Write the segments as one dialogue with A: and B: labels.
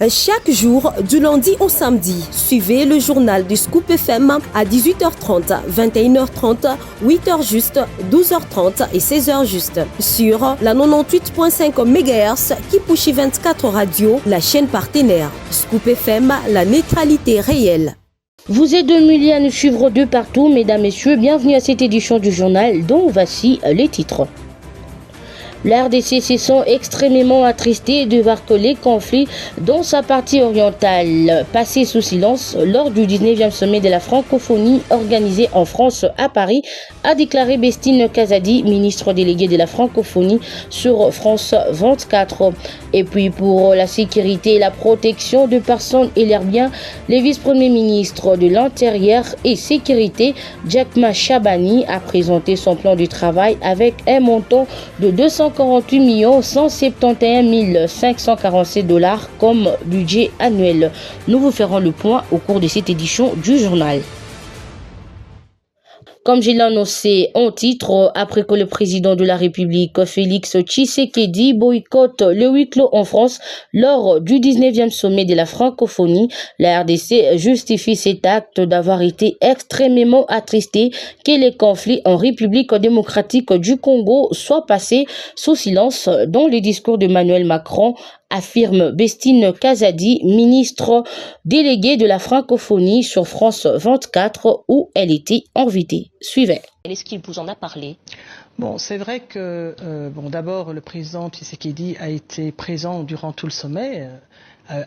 A: Chaque jour, du lundi au samedi, suivez le journal du Scoop FM à 18h30, 21h30, 8h juste, 12h30 et 16h juste sur la 98.5 MHz Kipushi 24 Radio, la chaîne partenaire. Scoop FM, la neutralité réelle.
B: Vous êtes 2 millions à nous suivre de partout, mesdames, messieurs. Bienvenue à cette édition du journal dont voici les titres. La RDC se sent extrêmement attristée de voir que les conflits dans sa partie orientale passés sous silence lors du 19e sommet de la francophonie organisé en France à Paris, a déclaré Bestine Kazadi, ministre délégué de la francophonie sur France 24. Et puis pour la sécurité et la protection de personnes et leurs biens, le vice-premier ministre de l'Intérieur et Sécurité, Jackma Chabani, a présenté son plan de travail avec un montant de 248 171 547 $ comme budget annuel. Nous vous ferons le point au cours de cette édition du journal. Comme je l'ai annoncé en titre, après que le président de la République, Félix Tshisekedi, boycotte le huis clos en France lors du 19e sommet de la francophonie, la RDC justifie cet acte d'avoir été extrêmement attristé que les conflits en République démocratique du Congo soient passés sous silence dans le discours d'Emmanuel Macron, affirme Bestine Kazadi, ministre déléguée de la francophonie sur France 24 où elle était invitée. Suivez.
C: Est-ce qu'il vous en a parlé ?
D: Bon, c'est vrai que, d'abord, le président Tshisekedi a été présent durant tout le sommet,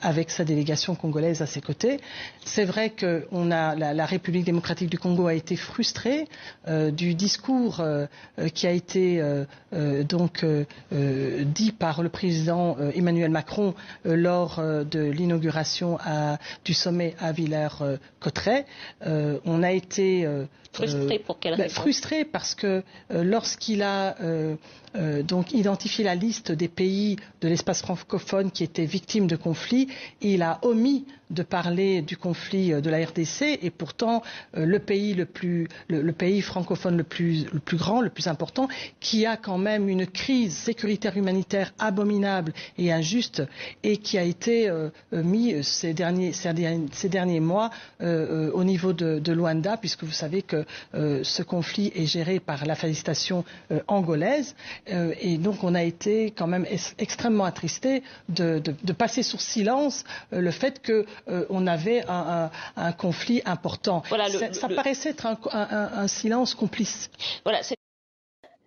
D: avec sa délégation congolaise à ses côtés. C'est vrai que la République démocratique du Congo a été frustrée du discours qui a été dit par le président Emmanuel Macron lors de l'inauguration du sommet à Villers-Cotterêts. On a été
C: frustré pour quelle raison ?
D: Frustré parce que lorsqu'il a identifié la liste des pays de l'espace francophone qui étaient victimes de conflits, il a omis de parler du conflit de la RDC et pourtant le pays francophone le plus grand, le plus important, qui a quand même une crise sécuritaire humanitaire abominable et injuste et qui a été mis ces derniers mois au niveau de Luanda, puisque vous savez que ce conflit est géré par la fédération angolaise et donc on a été quand même extrêmement attristé de passer sur silence le fait que on avait un conflit important. Voilà, ça paraissait être un silence complice.
C: Voilà,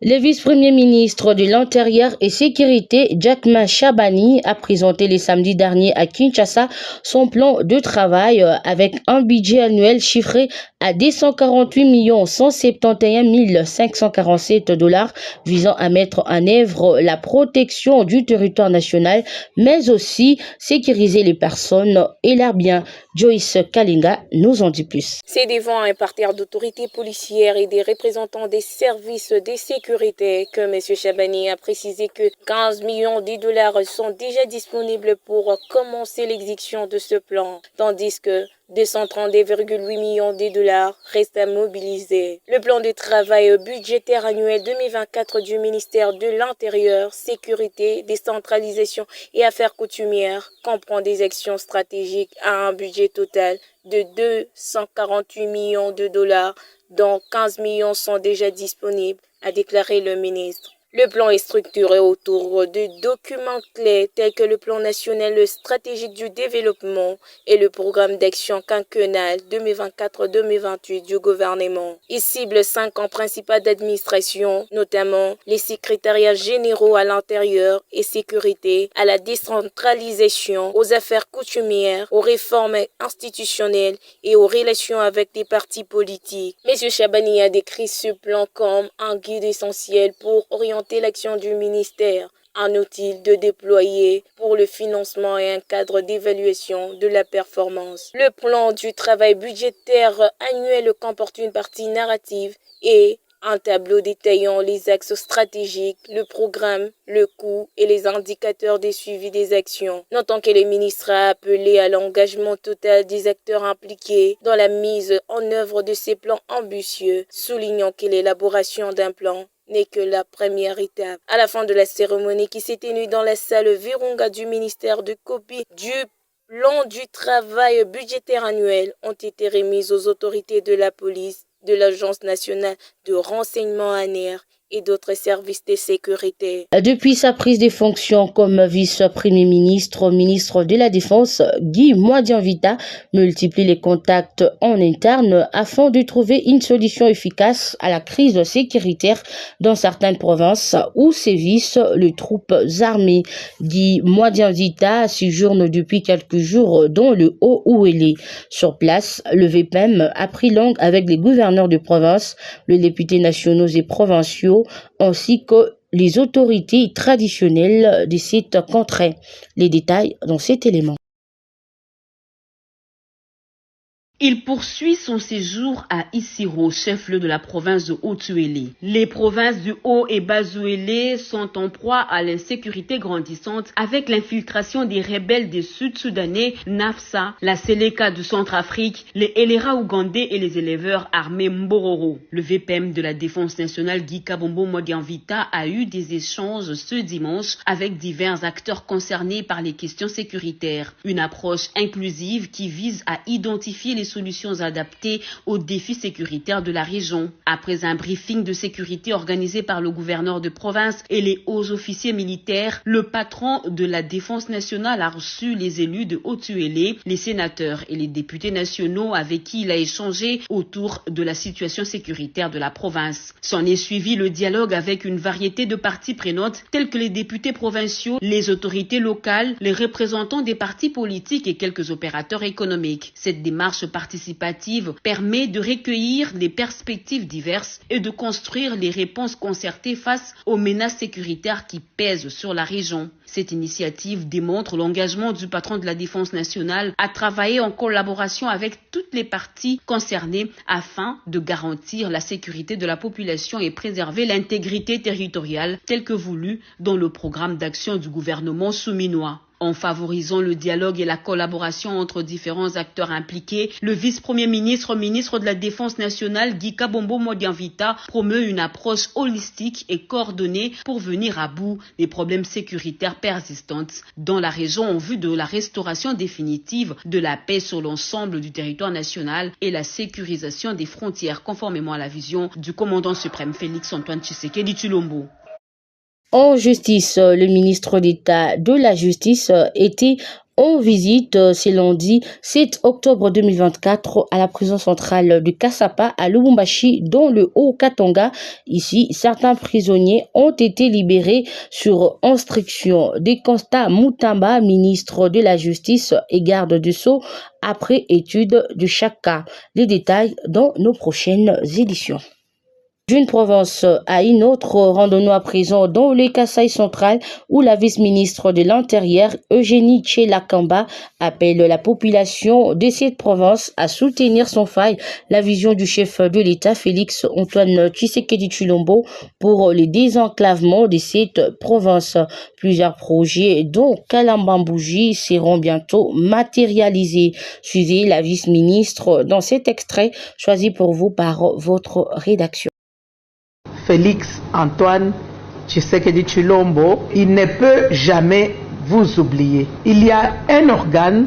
B: le vice-premier ministre de l'Intérieur et Sécurité, Jackma Chabani, a présenté le samedi dernier à Kinshasa son plan de travail avec un budget annuel chiffré à 248 171 547 $ visant à mettre en œuvre la protection du territoire national, mais aussi sécuriser les personnes et leurs biens. Joyce Kalinga nous en dit plus.
E: C'est devant un parterre d'autorités policières et des représentants des services de sécurité que M. Chabani a précisé que 15 millions de dollars sont déjà disponibles pour commencer l'exécution de ce plan, tandis que 232,8 millions de dollars restent à mobiliser. Le plan de travail budgétaire annuel 2024 du ministère de l'Intérieur, Sécurité, Décentralisation et Affaires coutumières comprend des actions stratégiques à un budget total de 248 millions de dollars, dont 15 millions sont déjà disponibles, a déclaré le ministre. Le plan est structuré autour de documents clés tels que le plan national stratégique du développement et le programme d'action quinquennal 2024-2028 du gouvernement. Il cible 5 camps principaux d'administration, notamment les secrétariats généraux à l'intérieur et sécurité, à la décentralisation, aux affaires coutumières, aux réformes institutionnelles et aux relations avec les partis politiques. M. Chabani a décrit ce plan comme un guide essentiel pour orienter l'action du ministère, un outil de déployer pour le financement et un cadre d'évaluation de la performance. Le plan du travail budgétaire annuel comporte une partie narrative et un tableau détaillant les axes stratégiques, le programme, le coût et les indicateurs de suivi des actions. Notons que le ministre a appelé à l'engagement total des acteurs impliqués dans la mise en œuvre de ces plans ambitieux, soulignant que l'élaboration d'un plan n'est que la première étape. À la fin de la cérémonie qui s'est tenue dans la salle Virunga du ministère de copie du plans du travail budgétaire annuel ont été remis aux autorités de la police, de l'Agence nationale de renseignement ANR et d'autres services de sécurité.
B: Depuis sa prise de fonctions comme vice-premier ministre, ministre de la Défense, Guy Mwadianvita multiplie les contacts en interne afin de trouver une solution efficace à la crise sécuritaire dans certaines provinces où sévissent les troupes armées. Guy Mwadianvita séjourne depuis quelques jours dans le Haut-Ouélé. Sur place, le VPM a pris langue avec les gouverneurs de province, les députés nationaux et provinciaux, ainsi que les autorités traditionnelles de cette contrée. Les détails dans cet élément.
F: Il poursuit son séjour à Issiro, chef-lieu de la province de Haut-Uélé. Les provinces du Haut et Bas-Uélé sont en proie à l'insécurité grandissante avec l'infiltration des rebelles des Sud-Soudanais, NAFSA, la Seleka du Centrafrique, les Elera ougandais et les éleveurs armés Mbororo. Le VPM de la Défense nationale Guy Kabombo Mwadianvita a eu des échanges ce dimanche avec divers acteurs concernés par les questions sécuritaires. Une approche inclusive qui vise à identifier les solutions adaptées aux défis sécuritaires de la région. Après un briefing de sécurité organisé par le gouverneur de province et les hauts officiers militaires, le patron de la Défense nationale a reçu les élus de Haut-Uélé, les sénateurs et les députés nationaux avec qui il a échangé autour de la situation sécuritaire de la province. S'en est suivi le dialogue avec une variété de parties prenantes telles que les députés provinciaux, les autorités locales, les représentants des partis politiques et quelques opérateurs économiques. Cette démarche participative permet de recueillir des perspectives diverses et de construire les réponses concertées face aux menaces sécuritaires qui pèsent sur la région. Cette initiative démontre l'engagement du patron de la Défense nationale à travailler en collaboration avec toutes les parties concernées afin de garantir la sécurité de la population et préserver l'intégrité territoriale telle que voulue dans le programme d'action du gouvernement souminois. En favorisant le dialogue et la collaboration entre différents acteurs impliqués, le vice-premier ministre, ministre de la Défense nationale, Guy Kabombo Mwadianvita, promeut une approche holistique et coordonnée pour venir à bout des problèmes sécuritaires persistants dans la région en vue de la restauration définitive de la paix sur l'ensemble du territoire national et la sécurisation des frontières conformément à la vision du commandant suprême Félix Antoine Tshisekedi Tshilombo.
B: En justice, le ministre d'État de la Justice était en visite ce lundi 7 octobre 2024 à la prison centrale de Kassapa à Lubumbashi dans le Haut-Katanga. Ici, certains prisonniers ont été libérés sur instruction des Constats Moutamba, ministre de la Justice et garde du Sceau, après étude de chaque cas. Les détails dans nos prochaines éditions. D'une province à une autre, rendons-nous à présent dans le Kasaï central où la vice-ministre de l'Intérieur, Eugénie Tchelakamba, appelle la population de cette province à soutenir sans faille la vision du chef de l'État, Félix Antoine Tshisekedi Tshilombo, pour le désenclavement de cette province. Plusieurs projets, dont Kalambambouji, seront bientôt matérialisés. Suivez la vice-ministre dans cet extrait choisi pour vous par votre rédaction.
G: Félix Antoine Tshisekedi Tshilombo, il ne peut jamais vous oublier. Il y a un organe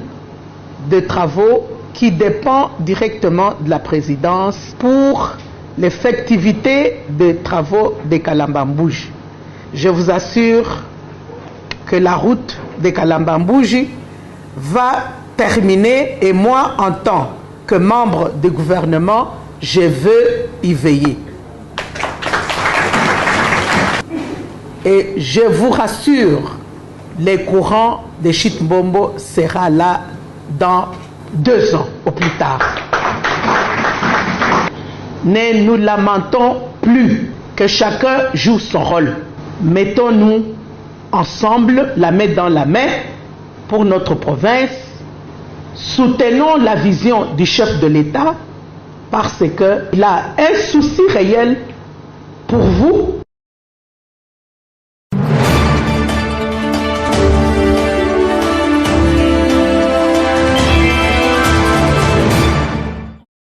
G: de travaux qui dépend directement de la présidence pour l'effectivité des travaux de Kalambambouji. Je vous assure que la route de Kalambambouji va terminer et moi, en tant que membre du gouvernement, je veux y veiller. Et je vous rassure, le courant de Chitmbombo sera là dans 2 ans au plus tard. Ne nous lamentons plus, que chacun joue son rôle. Mettons-nous ensemble, la main dans la main, pour notre province. Soutenons la vision du chef de l'État parce qu'il a un souci réel pour vous.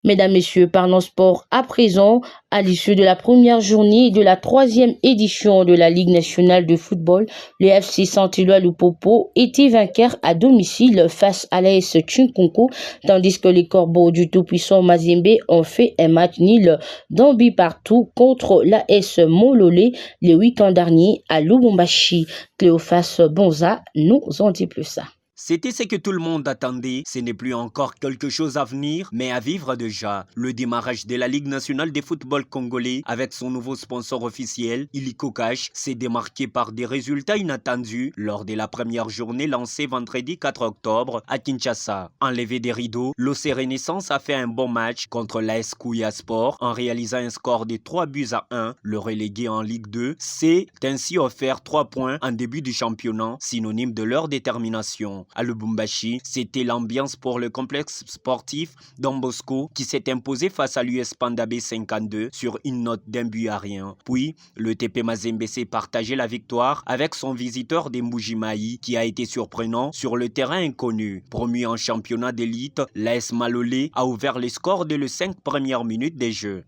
B: Mesdames, Messieurs, parlons sport à présent. À l'issue de la première journée de la 3e édition de la Ligue nationale de football, le FC Saint-Éloi Lupopo était vainqueur à domicile face à l'AS Tchinkonko, tandis que les Corbeaux du tout-puissant Mazembe ont fait un match nul d'un but partout contre l'AS Mololé le week-end dernier à Lubumbashi. Cléophas Bonza nous en dit plus ça.
H: C'était ce que tout le monde attendait. Ce n'est plus encore quelque chose à venir, mais à vivre déjà. Le démarrage de la Ligue nationale de football congolais avec son nouveau sponsor officiel, Illico Cash, s'est démarqué par des résultats inattendus lors de la première journée lancée vendredi 4 octobre à Kinshasa. Enlevé des rideaux, l'OC Renaissance a fait un bon match contre l'AS Kouya Sport en réalisant un score de 3-1. Le relégué en Ligue 2 s'est ainsi offert 3 points en début du championnat, synonyme de leur détermination. À Lubumbashi, c'était l'ambiance pour le complexe sportif Don Bosco qui s'est imposé face à l'US Pandabé 52 sur une note d'un but à rien. Puis, le TP Mazembe s'est partagé la victoire avec son visiteur des Mbujimayi qui a été surprenant sur le terrain inconnu. Promu en championnat d'élite, l'AS Malolé a ouvert les scores dès les 5 premières minutes des jeux.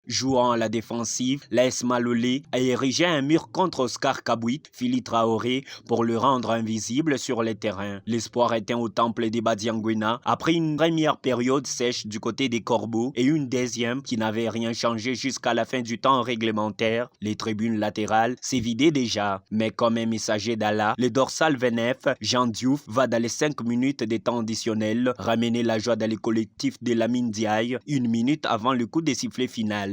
H: Jouant à la défensive, l'AS Malolé a érigé un mur contre Oscar Kabouit, Fili Traoré, pour le rendre invisible sur les terrains. L'espoir était au temple des Badiangwena après une première période sèche du côté des Corbeaux et une deuxième qui n'avait rien changé jusqu'à la fin du temps réglementaire. Les tribunes latérales s'évidaient déjà. Mais comme un messager d'Allah, le dorsal 29, Jean Diouf, va dans les 5 minutes des temps additionnels ramener la joie dans les collectifs de Lamine Diaye, 1 minute avant le coup de sifflet final.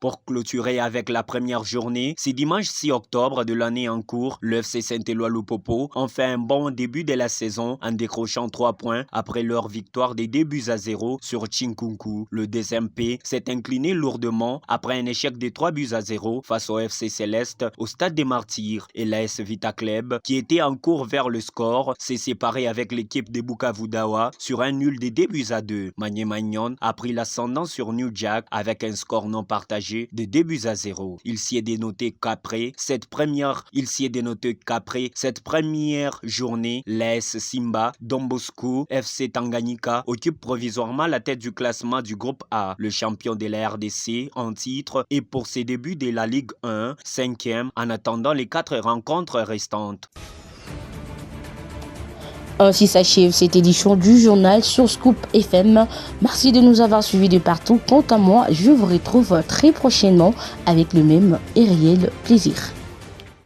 H: Pour clôturer avec la première journée, c'est dimanche 6 octobre de l'année en cours, le FC Saint-Éloi Lupopo ont fait un bon début de la saison en décrochant 3 points après leur victoire des 2-0 sur Tchinkonko. Le DSMP s'est incliné lourdement après un échec de 3-0 face au FC Céleste au Stade des Martyrs et l'AS Vita Club, qui était en cours vers le score, s'est séparé avec l'équipe de Bukavu Dawa sur un nul de 2-2. Magné Magnon a pris l'ascendant sur New Jack avec un score non partagé de 2-0. Il s'y est dénoté qu'après cette première journée, l'AS Simba, Don Bosco, FC Tanganyika occupe provisoirement la tête du classement du groupe A. Le champion de la RDC en titre et pour ses débuts de la Ligue 1, 5e en attendant les 4 rencontres restantes.
B: Ainsi s'achève cette édition du journal sur Scoop FM. Merci de nous avoir suivis de partout. Quant à moi, je vous retrouve très prochainement avec le même et réel plaisir.